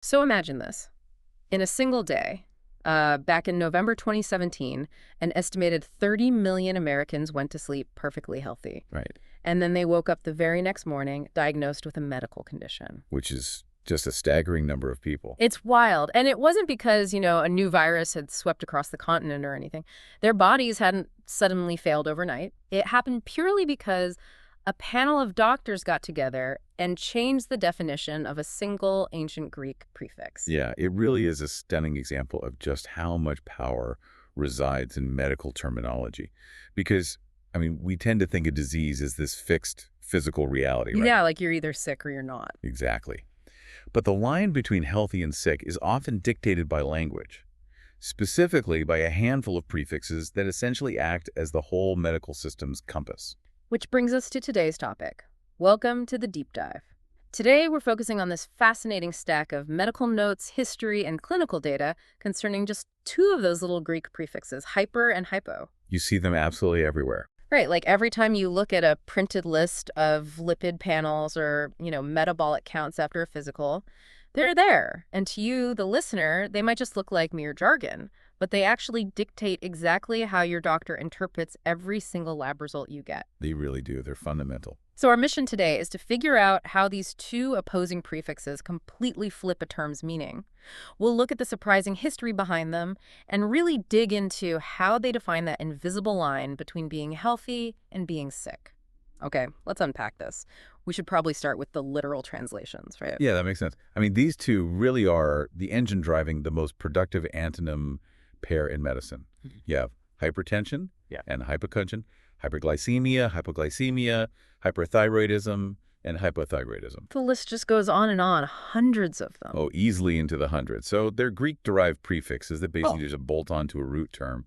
So imagine this. In a single day, back in November 2017, an estimated 30 million Americans went to sleep perfectly healthy. Right. And then they woke up the very next morning diagnosed with a medical condition. Which is just a staggering number of people. It's wild. And it wasn't because, a new virus had swept across the continent or anything. Their bodies hadn't suddenly failed overnight. It happened purely because a panel of doctors got together and changed the definition of a single ancient Greek prefix. Yeah, it really is a stunning example of just how much power resides in medical terminology. Because, we tend to think of disease as this fixed physical reality, right? Yeah, like you're either sick or you're not. Exactly. But the line between healthy and sick is often dictated by language, specifically by a handful of prefixes that essentially act as the whole medical system's compass. Which brings us to today's topic. Welcome to the deep dive. Today, we're focusing on this fascinating stack of medical notes, history, and clinical data concerning just two of those little Greek prefixes, hyper and hypo. You see them absolutely everywhere. Right, like every time you look at a printed list of lipid panels or, metabolic counts after a physical, they're there. And to you, the listener, they might just look like mere jargon, but they actually dictate exactly how your doctor interprets every single lab result you get. They really do. They're fundamental. So our mission today is to figure out how these two opposing prefixes completely flip a term's meaning. We'll look at the surprising history behind them and really dig into how they define that invisible line between being healthy and being sick. Okay, let's unpack this. We should probably start with the literal translations, right? Yeah, that makes sense. These two really are the engine driving the most productive antonym pair in medicine. You have hypertension and hypotension, hypoglycemia, hyperthyroidism, and hypothyroidism. The list just goes on, hundreds of them. Oh, easily into the hundreds. So they're Greek-derived prefixes that basically just bolt onto a root term.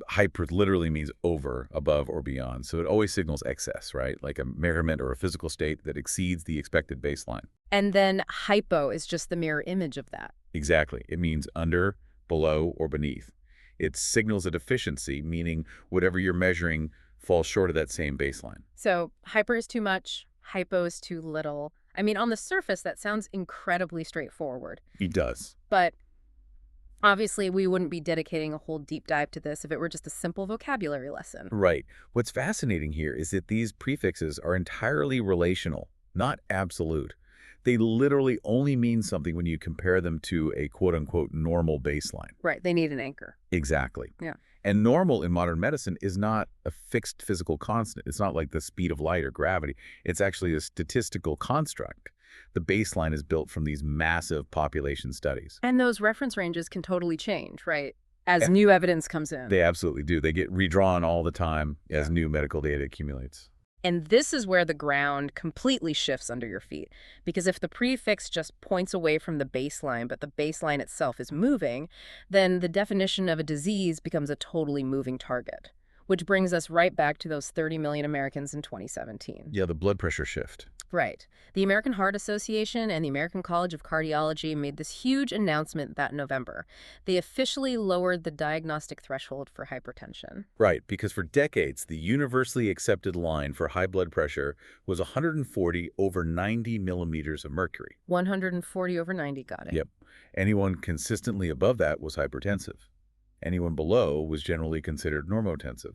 Hyper literally means over, above, or beyond. So it always signals excess, right? Like a measurement or a physical state that exceeds the expected baseline. And then hypo is just the mirror image of that. Exactly. It means under, below, or beneath. It signals a deficiency, meaning whatever you're measuring falls short of that same baseline. So hyper is too much, hypo is too little. On the surface, that sounds incredibly straightforward. It does. But obviously, we wouldn't be dedicating a whole deep dive to this if it were just a simple vocabulary lesson. Right. What's fascinating here is that these prefixes are entirely relational, not absolute. They literally only mean something when you compare them to a quote-unquote normal baseline. Right. They need an anchor. Exactly. Yeah. And normal in modern medicine is not a fixed physical constant. It's not like the speed of light or gravity. It's actually a statistical construct. The baseline is built from these massive population studies. And those reference ranges can totally change, right? As new evidence comes in. They absolutely do. They get redrawn all the time as new medical data accumulates. And this is where the ground completely shifts under your feet. Because if the prefix just points away from the baseline, but the baseline itself is moving, then the definition of a disease becomes a totally moving target. Which brings us right back to those 30 million Americans in 2017. Yeah, the blood pressure shift. Right. The American Heart Association and the American College of Cardiology made this huge announcement that November. They officially lowered the diagnostic threshold for hypertension. Right, because for decades, the universally accepted line for high blood pressure was 140 over 90 millimeters of mercury. 140 over 90, got it. Yep. Anyone consistently above that was hypertensive. Anyone below was generally considered normotensive.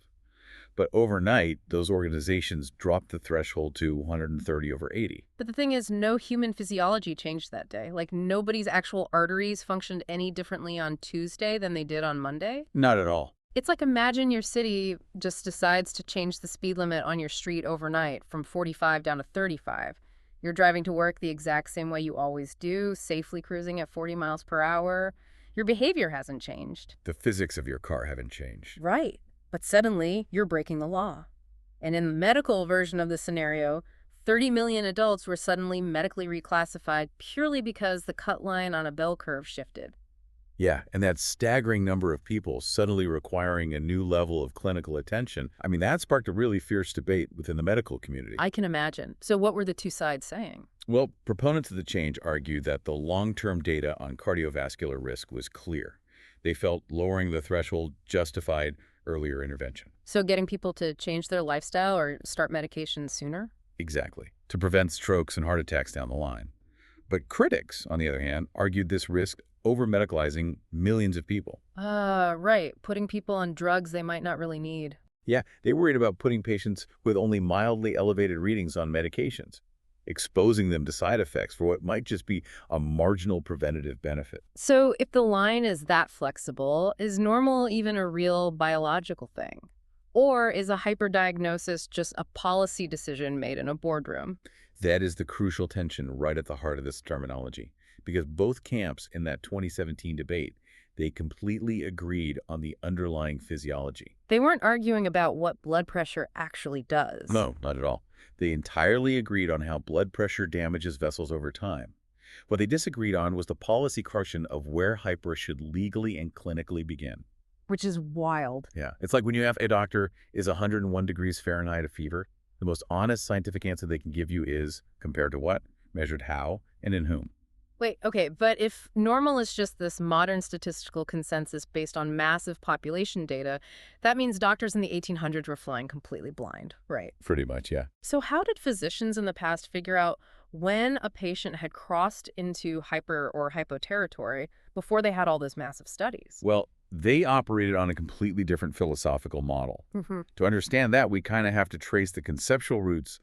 But overnight, those organizations dropped the threshold to 130 over 80. But the thing is, no human physiology changed that day. Like, nobody's actual arteries functioned any differently on Tuesday than they did on Monday. Not at all. It's like, imagine your city just decides to change the speed limit on your street overnight from 45 down to 35. You're driving to work the exact same way you always do, safely cruising at 40 miles per hour. Your behavior hasn't changed. The physics of your car haven't changed. Right. But suddenly, you're breaking the law. And in the medical version of the scenario, 30 million adults were suddenly medically reclassified purely because the cut line on a bell curve shifted. Yeah, and that staggering number of people suddenly requiring a new level of clinical attention, that sparked a really fierce debate within the medical community. I can imagine. So what were the two sides saying? Well, proponents of the change argued that the long-term data on cardiovascular risk was clear. They felt lowering the threshold justified earlier intervention. So getting people to change their lifestyle or start medication sooner? Exactly, to prevent strokes and heart attacks down the line. But critics, on the other hand, argued this risked over-medicalizing millions of people. Right. Putting people on drugs they might not really need. Yeah, they worried about putting patients with only mildly elevated readings on medications, exposing them to side effects for what might just be a marginal preventative benefit. So if the line is that flexible, is normal even a real biological thing? Or is a hyperdiagnosis just a policy decision made in a boardroom? That is the crucial tension right at the heart of this terminology, because both camps in that 2017 debate, they completely agreed on the underlying physiology. They weren't arguing about what blood pressure actually does. No, not at all. They entirely agreed on how blood pressure damages vessels over time. What they disagreed on was the policy question of where hyper should legally and clinically begin. Which is wild. Yeah, it's like when you have a doctor is 101 degrees Fahrenheit a fever, the most honest scientific answer they can give you is, compared to what, measured how, and in whom. Wait, okay, but if normal is just this modern statistical consensus based on massive population data, that means doctors in the 1800s were flying completely blind, right? Pretty much, yeah. So how did physicians in the past figure out when a patient had crossed into hyper or hypo territory before they had all those massive studies? Well, they operated on a completely different philosophical model. To understand that, we kind of have to trace the conceptual roots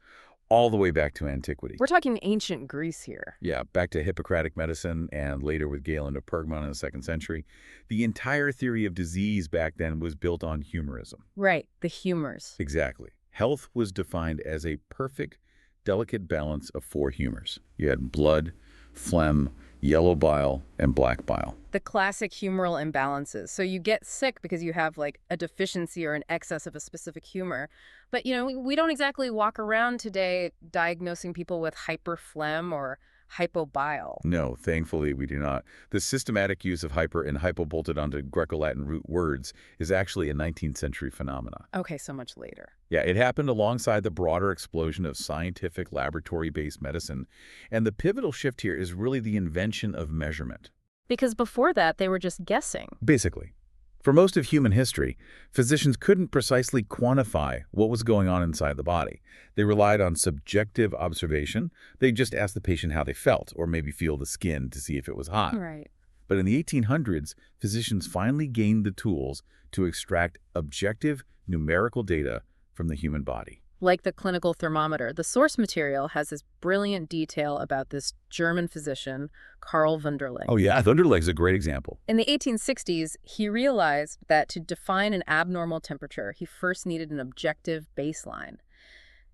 all the way back to antiquity. We're talking ancient Greece here. Yeah, back to Hippocratic medicine and later with Galen of Pergamon in the 2nd century. The entire theory of disease back then was built on humorism. Right, the humors. Exactly. Health was defined as a perfect, delicate balance of 4 humors. You had blood, phlegm, yellow bile, and black bile. The classic humoral imbalances. So you get sick because you have like a deficiency or an excess of a specific humor. But, we don't exactly walk around today diagnosing people with hyperphlegm or hypobile. No, thankfully we do not. The systematic use of hyper and hypo bolted onto Greco-Latin root words is actually a 19th century phenomenon. Okay, so much later. Yeah, it happened alongside the broader explosion of scientific laboratory-based medicine. And the pivotal shift here is really the invention of measurement. Because before that, they were just guessing. Basically. For most of human history, physicians couldn't precisely quantify what was going on inside the body. They relied on subjective observation. They just asked the patient how they felt, or maybe feel the skin to see if it was hot. Right. But in the 1800s, physicians finally gained the tools to extract objective numerical data from the human body. Like the clinical thermometer, the source material has this brilliant detail about this German physician, Karl Wunderlich. Oh yeah, Wunderlich is a great example. In the 1860s, he realized that to define an abnormal temperature, he first needed an objective baseline.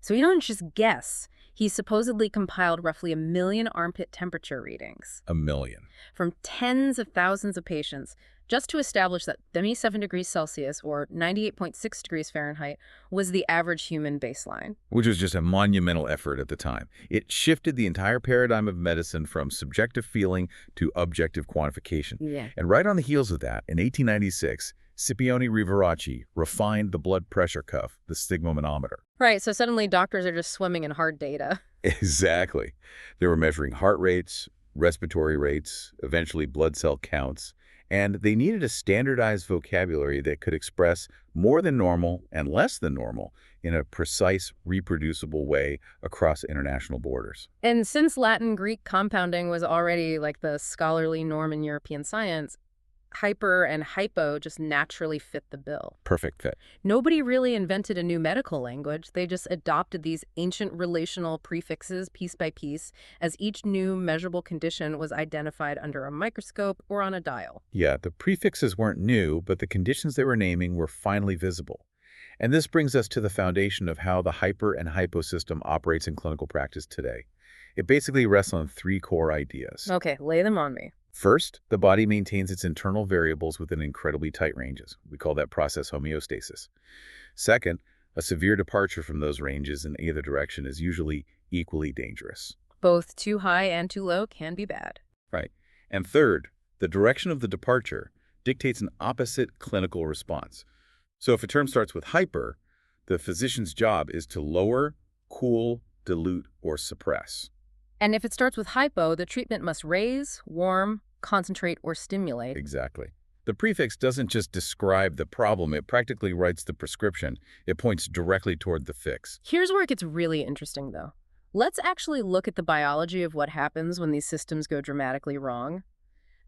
So he didn't just guess. He supposedly compiled roughly 1 million armpit temperature readings. 1 million. From tens of thousands of patients, just to establish that 77 degrees Celsius or 98.6 degrees Fahrenheit was the average human baseline. Which was just a monumental effort at the time. It shifted the entire paradigm of medicine from subjective feeling to objective quantification. Yeah. And right on the heels of that, in 1896, Scipione Rivaracci refined the blood pressure cuff, the sphygmomanometer. Right, so suddenly doctors are just swimming in hard data. Exactly. They were measuring heart rates, respiratory rates, eventually blood cell counts, and they needed a standardized vocabulary that could express more than normal and less than normal in a precise, reproducible way across international borders. And since Latin-Greek compounding was already like the scholarly norm in European science, hyper and hypo just naturally fit the bill. Perfect fit. Nobody really invented a new medical language. They just adopted these ancient relational prefixes piece by piece as each new measurable condition was identified under a microscope or on a dial. Yeah, the prefixes weren't new, but the conditions they were naming were finally visible. And this brings us to the foundation of how the hyper and hypo system operates in clinical practice today. It basically rests on 3 core ideas. Okay, lay them on me. First, the body maintains its internal variables within incredibly tight ranges. We call that process homeostasis. Second, a severe departure from those ranges in either direction is usually equally dangerous. Both too high and too low can be bad. Right. And third, the direction of the departure dictates an opposite clinical response. So if a term starts with hyper, the physician's job is to lower, cool, dilute, or suppress. And if it starts with hypo, the treatment must raise, warm, concentrate, or stimulate. Exactly. The prefix doesn't just describe the problem, it practically writes the prescription. It points directly toward the fix. Here's where it gets really interesting, though. Let's actually look at the biology of what happens when these systems go dramatically wrong.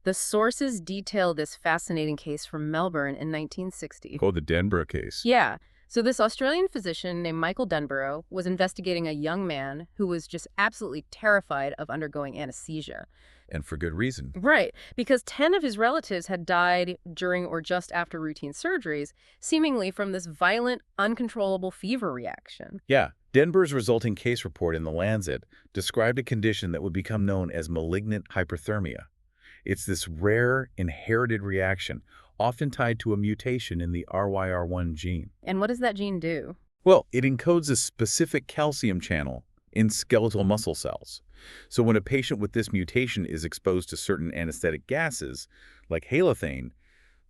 The sources detail this fascinating case from Melbourne in 1960. Oh, the Denborough case. Yeah. So this Australian physician named Michael Denborough was investigating a young man who was just absolutely terrified of undergoing anesthesia. And for good reason. Right, because 10 of his relatives had died during or just after routine surgeries, seemingly from this violent, uncontrollable fever reaction. Yeah, Denborough's resulting case report in The Lancet described a condition that would become known as malignant hyperthermia. It's this rare, inherited reaction, often tied to a mutation in the RYR1 gene. And what does that gene do? Well, it encodes a specific calcium channel in skeletal muscle cells. So when a patient with this mutation is exposed to certain anesthetic gases, like halothane,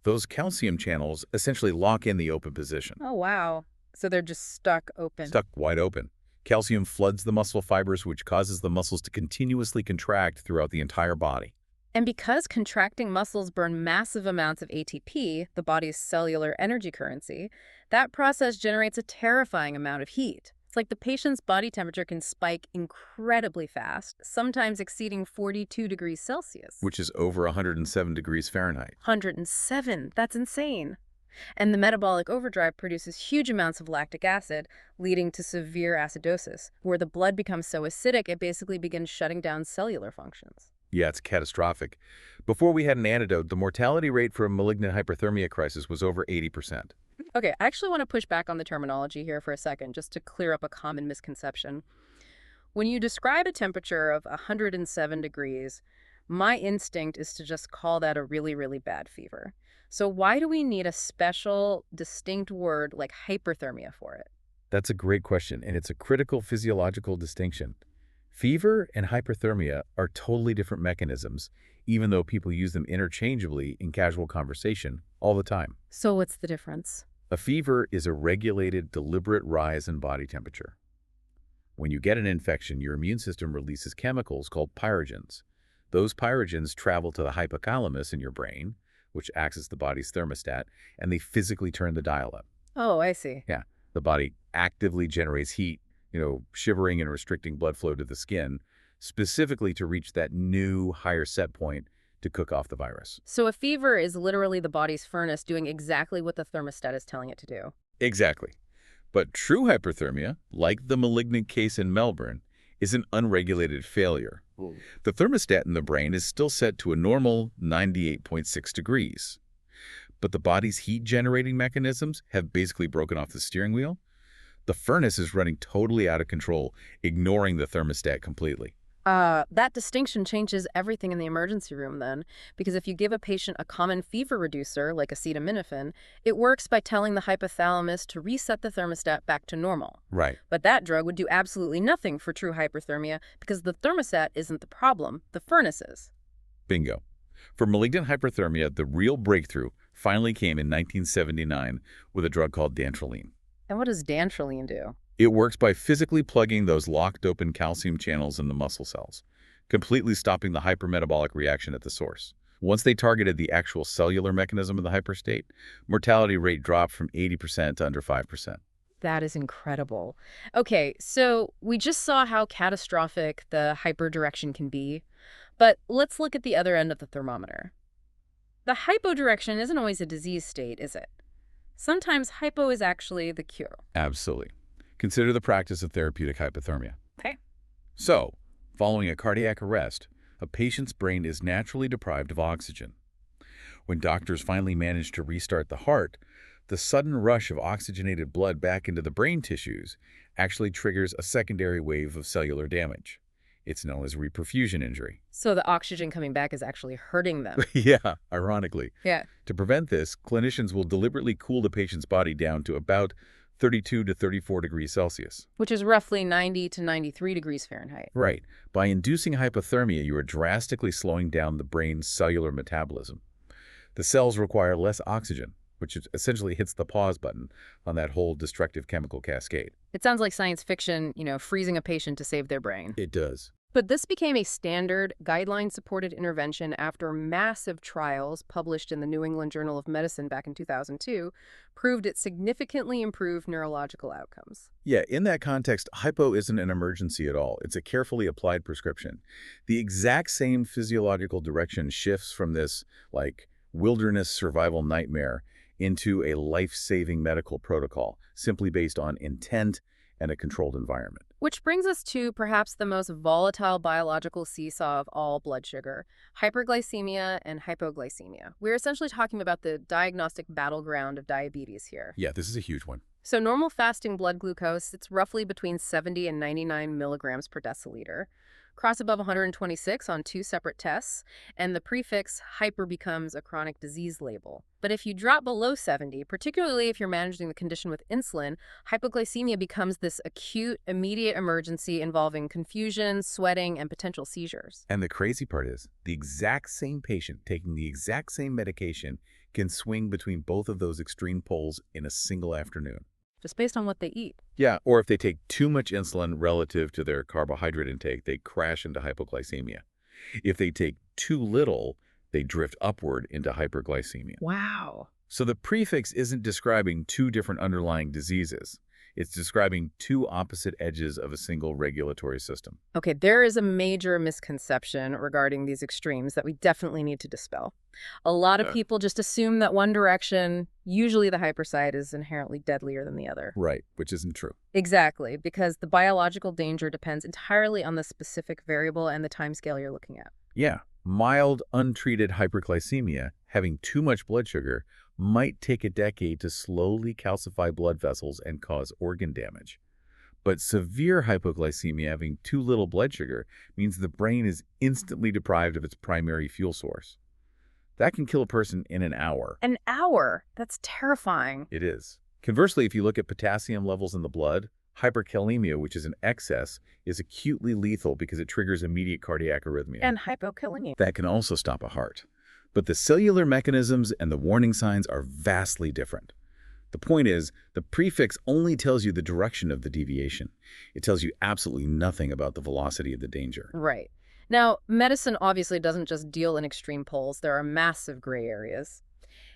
those calcium channels essentially lock in the open position. Oh, wow. So they're just stuck open. Stuck wide open. Calcium floods the muscle fibers, which causes the muscles to continuously contract throughout the entire body. And because contracting muscles burn massive amounts of ATP, the body's cellular energy currency, that process generates a terrifying amount of heat. It's like the patient's body temperature can spike incredibly fast, sometimes exceeding 42 degrees Celsius. Which is over 107 degrees Fahrenheit. 107. That's insane. And the metabolic overdrive produces huge amounts of lactic acid, leading to severe acidosis, where the blood becomes so acidic it basically begins shutting down cellular functions. Yeah, it's catastrophic. Before we had an antidote, the mortality rate for a malignant hyperthermia crisis was over 80%. Okay, I actually want to push back on the terminology here for a second, just to clear up a common misconception. When you describe a temperature of 107 degrees, my instinct is to just call that a really, really bad fever. So why do we need a special, distinct word like hyperthermia for it? That's a great question, and it's a critical physiological distinction. Fever and hyperthermia are totally different mechanisms, even though people use them interchangeably in casual conversation all the time. So what's the difference? A fever is a regulated, deliberate rise in body temperature. When you get an infection, your immune system releases chemicals called pyrogens. Those pyrogens travel to the hypothalamus in your brain, which acts as the body's thermostat, and they physically turn the dial up. Oh, I see. Yeah, the body actively generates heat, shivering and restricting blood flow to the skin, specifically to reach that new higher set point to cook off the virus. So a fever is literally the body's furnace doing exactly what the thermostat is telling it to do. Exactly. But true hyperthermia, like the malignant case in Melbourne, is an unregulated failure. The thermostat in the brain is still set to a normal 98.6 degrees. But the body's heat-generating mechanisms have basically broken off the steering wheel. The furnace is running totally out of control, ignoring the thermostat completely. That distinction changes everything in the emergency room then, because if you give a patient a common fever reducer, like acetaminophen, it works by telling the hypothalamus to reset the thermostat back to normal. Right. But that drug would do absolutely nothing for true hyperthermia because the thermostat isn't the problem, the furnace is. Bingo. For malignant hyperthermia, the real breakthrough finally came in 1979 with a drug called dantrolene. And what does dantrolene do? It works by physically plugging those locked open calcium channels in the muscle cells, completely stopping the hypermetabolic reaction at the source. Once they targeted the actual cellular mechanism of the hyperstate, mortality rate dropped from 80% to under 5%. That is incredible. Okay, so we just saw how catastrophic the hyperdirection can be, but let's look at the other end of the thermometer. The hypodirection isn't always a disease state, is it? Sometimes hypo is actually the cure. Absolutely. Consider the practice of therapeutic hypothermia. Okay. So, following a cardiac arrest, a patient's brain is naturally deprived of oxygen. When doctors finally manage to restart the heart, the sudden rush of oxygenated blood back into the brain tissues actually triggers a secondary wave of cellular damage. It's known as reperfusion injury. So the oxygen coming back is actually hurting them. Yeah, ironically. Yeah. To prevent this, clinicians will deliberately cool the patient's body down to about 32 to 34 degrees Celsius. Which is roughly 90 to 93 degrees Fahrenheit. Right. By inducing hypothermia, you are drastically slowing down the brain's cellular metabolism. The cells require less oxygen, which essentially hits the pause button on that whole destructive chemical cascade. It sounds like science fiction, freezing a patient to save their brain. It does. But this became a standard, guideline-supported intervention after massive trials published in the New England Journal of Medicine back in 2002 proved it significantly improved neurological outcomes. Yeah, in that context, hypo isn't an emergency at all. It's a carefully applied prescription. The exact same physiological direction shifts from this, like, wilderness survival nightmare into a life-saving medical protocol, simply based on intent and a controlled environment. Which brings us to perhaps the most volatile biological seesaw of all blood sugar, hyperglycemia and hypoglycemia. We're essentially talking about the diagnostic battleground of diabetes here. Yeah, this is a huge one. So normal fasting blood glucose, it's roughly between 70 and 99 milligrams per deciliter. Cross above 126 on 2 separate tests, and the prefix hyper becomes a chronic disease label. But if you drop below 70, particularly if you're managing the condition with insulin, hypoglycemia becomes this acute, immediate emergency involving confusion, sweating, and potential seizures. And the crazy part is, the exact same patient taking the exact same medication can swing between both of those extreme poles in a single afternoon. Just based on what they eat. Yeah, or if they take too much insulin relative to their carbohydrate intake, they crash into hypoglycemia. If they take too little, they drift upward into hyperglycemia. Wow. So the prefix isn't describing two different underlying diseases. It's describing two opposite edges of a single regulatory system. Okay, there is a major misconception regarding these extremes that we definitely need to dispel. A lot of people just assume that one direction, usually the hyper side, is inherently deadlier than the other. Right, which isn't true. Exactly, because the biological danger depends entirely on the specific variable and the timescale you're looking at. Yeah, mild, untreated hyperglycemia, having too much blood sugar, might take a decade to slowly calcify blood vessels and cause organ damage. But severe hypoglycemia, having too little blood sugar, means the brain is instantly deprived of its primary fuel source. That can kill a person in an hour. An hour? That's terrifying. It is. Conversely, if you look at potassium levels in the blood, hyperkalemia, which is an excess, is acutely lethal because it triggers immediate cardiac arrhythmia. And hypokalemia. That can also stop a heart. But the cellular mechanisms and the warning signs are vastly different. The point is, the prefix only tells you the direction of the deviation. It tells you absolutely nothing about the velocity of the danger. Right. Now, medicine obviously doesn't just deal in extreme poles. There are massive gray areas.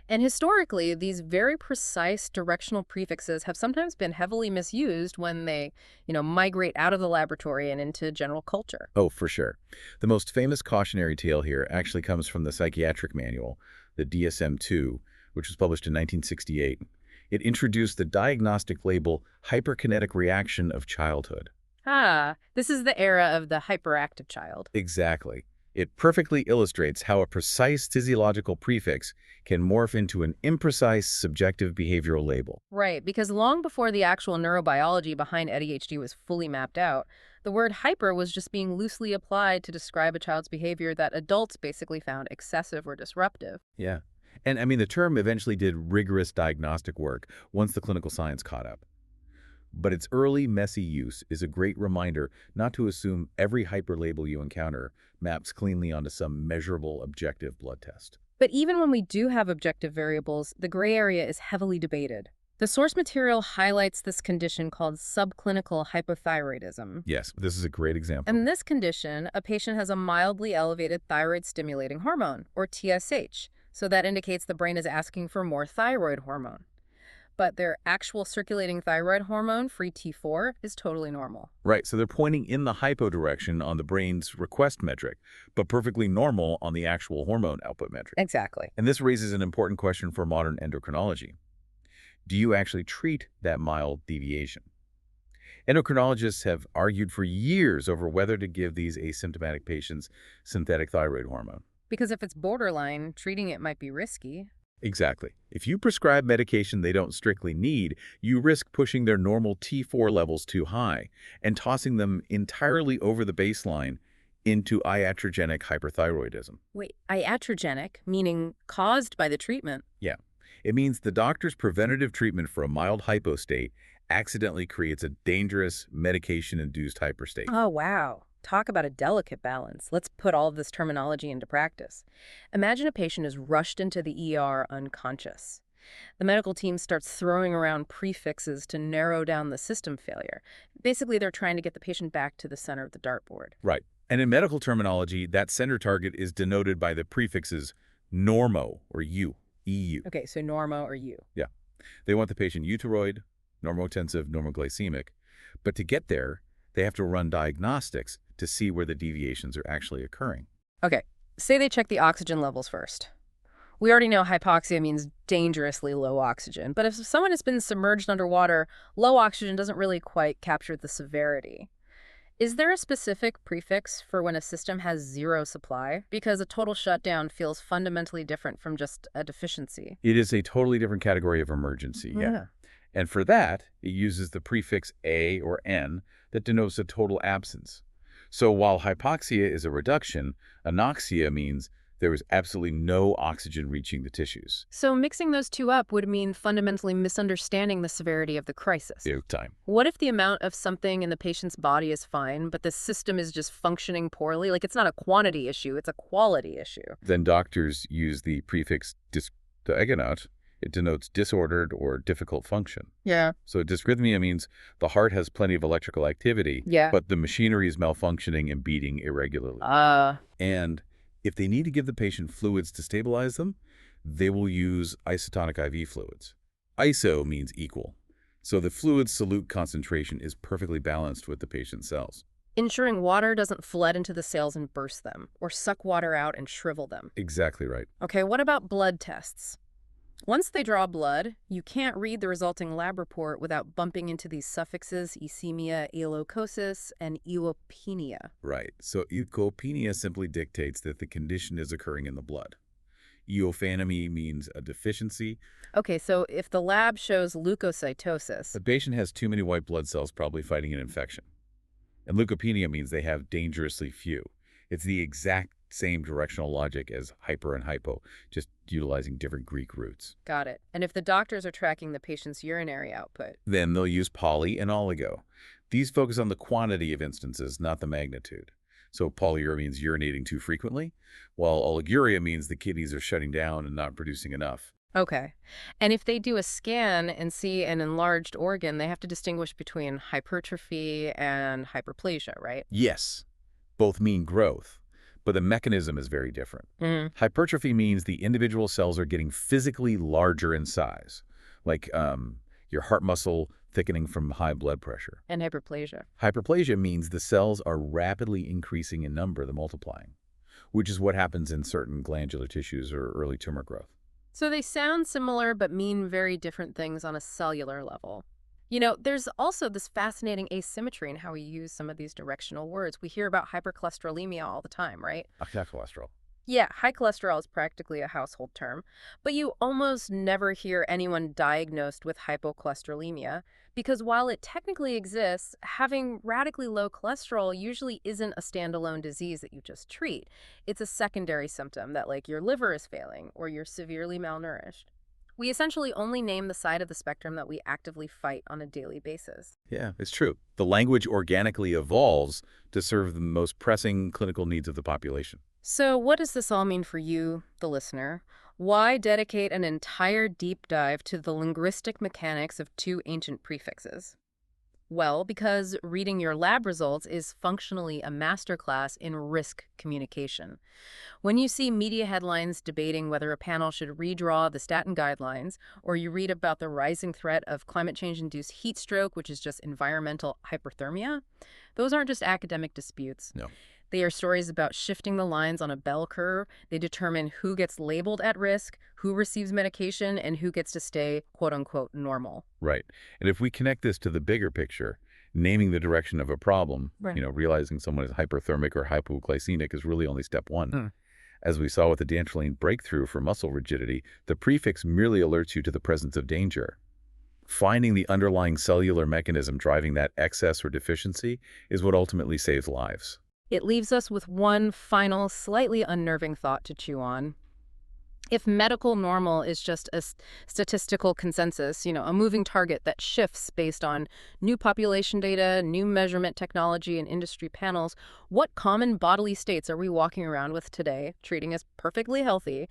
And historically, these very precise directional prefixes have sometimes been heavily misused when they, migrate out of the laboratory and into general culture. Oh, for sure. The most famous cautionary tale here actually comes from the psychiatric manual, the DSM-2, which was published in 1968. It introduced the diagnostic label hyperkinetic reaction of childhood. Ah, this is the era of the hyperactive child. Exactly. It perfectly illustrates how a precise physiological prefix can morph into an imprecise subjective behavioral label. Right, because long before the actual neurobiology behind ADHD was fully mapped out, the word hyper was just being loosely applied to describe a child's behavior that adults basically found excessive or disruptive. Yeah. And I mean, the term eventually did rigorous diagnostic work once the clinical science caught up. But its early, messy use is a great reminder not to assume every hyper label you encounter maps cleanly onto some measurable, objective blood test. But even when we do have objective variables, the gray area is heavily debated. The source material highlights this condition called subclinical hypothyroidism. Yes, this is a great example. In this condition, a patient has a mildly elevated thyroid-stimulating hormone, or TSH, so that indicates the brain is asking for more thyroid hormone. But their actual circulating thyroid hormone, free T4, is totally normal. Right, so they're pointing in the hypo direction on the brain's request metric, but perfectly normal on the actual hormone output metric. Exactly. And this raises an important question for modern endocrinology. Do you actually treat that mild deviation? Endocrinologists have argued for years over whether to give these asymptomatic patients synthetic thyroid hormone. Because if it's borderline, treating it might be risky. Exactly. If you prescribe medication they don't strictly need, you risk pushing their normal T4 levels too high and tossing them entirely over the baseline into iatrogenic hyperthyroidism. Wait, iatrogenic, meaning caused by the treatment? Yeah. It means the doctor's preventative treatment for a mild hypo state accidentally creates a dangerous medication-induced hyperstate. Oh, wow. Talk about a delicate balance. Let's put all of this terminology into practice. Imagine a patient is rushed into the ER unconscious. The medical team starts throwing around prefixes to narrow down the system failure. Basically, they're trying to get the patient back to the center of the dartboard. Right. And in medical terminology, that center target is denoted by the prefixes normo, or U, EU. Okay, so normo or U. Yeah. They want the patient euthyroid, normotensive, normoglycemic. But to get there, they have to run diagnostics to see where the deviations are actually occurring. Okay, say they check the oxygen levels first. We already know hypoxia means dangerously low oxygen, but if someone has been submerged underwater, low oxygen doesn't really quite capture the severity. Is there a specific prefix for when a system has zero supply? Because a total shutdown feels fundamentally different from just a deficiency. It is a totally different category of emergency, yeah. And for that, it uses the prefix A or N that denotes a total absence. So while hypoxia is a reduction, anoxia means there is absolutely no oxygen reaching the tissues. So mixing those two up would mean fundamentally misunderstanding the severity of the crisis. Big time. What if the amount of something in the patient's body is fine, but the system is just functioning poorly? Like, it's not a quantity issue, it's a quality issue. Then doctors use the prefix dysdiagonot. It denotes disordered or difficult function. Yeah. So dysrhythmia means the heart has plenty of electrical activity, Yeah. but the machinery is malfunctioning and beating irregularly. And if they need to give the patient fluids to stabilize them, they will use isotonic IV fluids. ISO means equal. So the fluid solute concentration is perfectly balanced with the patient's cells. Ensuring water doesn't flood into the cells and burst them, or suck water out and shrivel them. Exactly right. Okay, what about blood tests? Once they draw blood, you can't read the resulting lab report without bumping into these suffixes, ischemia, eoleucosis, and eupenia. Right. So eupenia simply dictates that the condition is occurring in the blood. Eophanemy means a deficiency. Okay, so if the lab shows leukocytosis, The patient has too many white blood cells probably fighting an infection. And leukopenia means they have dangerously few. It's the exact same directional logic as hyper and hypo, just utilizing different Greek roots. got it. And if the doctors are tracking the patient's urinary output, Then they'll use poly and oligo. These focus on the quantity of instances, not the magnitude. So polyuria means urinating too frequently, while oliguria means the kidneys are shutting down and not producing enough. okay. And if they do a scan and see an enlarged organ, they have to distinguish between hypertrophy and hyperplasia, right? Yes, both mean growth, but the mechanism is very different. Hypertrophy means the individual cells are getting physically larger in size, like your heart muscle thickening from high blood pressure. And hyperplasia. Hyperplasia means the cells are rapidly increasing in number, they're multiplying, which is what happens in certain glandular tissues or early tumor growth. So they sound similar but mean very different things on a cellular level. You know, there's also this fascinating asymmetry in how we use some of these directional words. We hear about hypercholesterolemia all the time, right? High cholesterol. Yeah, high cholesterol is practically a household term, but you almost never hear anyone diagnosed with hypocholesterolemia because while it technically exists, having radically low cholesterol usually isn't a standalone disease that you just treat. It's a secondary symptom that, like, your liver is failing or you're severely malnourished. We essentially only name the side of the spectrum that we actively fight on a daily basis. Yeah, it's true. The language organically evolves to serve the most pressing clinical needs of the population. So what does this all mean for you, the listener? Why dedicate an entire deep dive to the linguistic mechanics of two ancient prefixes? Well, because reading your lab results is functionally a masterclass in risk communication. When you see media headlines debating whether a panel should redraw the statin guidelines, or you read about the rising threat of climate change-induced heat stroke, which is just environmental hyperthermia, those aren't just academic disputes. No. They are stories about shifting the lines on a bell curve. They determine who gets labeled at risk, who receives medication, and who gets to stay, quote-unquote, normal. Right. And if we connect this to the bigger picture, naming the direction of a problem, Right. realizing someone is hyperthermic or hypoglycemic is really only step one. As we saw with the dantrolene breakthrough for muscle rigidity, the prefix merely alerts you to the presence of danger. Finding the underlying cellular mechanism driving that excess or deficiency is what ultimately saves lives. It leaves us with one final, slightly unnerving thought to chew on. If medical normal is just a statistical consensus, a moving target that shifts based on new population data, new measurement technology, and industry panels, what common bodily states are we walking around with today, treating as perfectly healthy,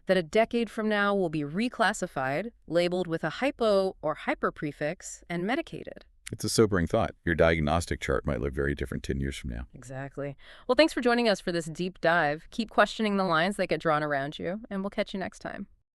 that a decade from now will be reclassified, labeled with a hypo or hyper prefix, and medicated? It's a sobering thought. Your diagnostic chart might look very different 10 years from now. Exactly. Well, thanks for joining us for this deep dive. Keep questioning the lines that get drawn around you, and we'll catch you next time.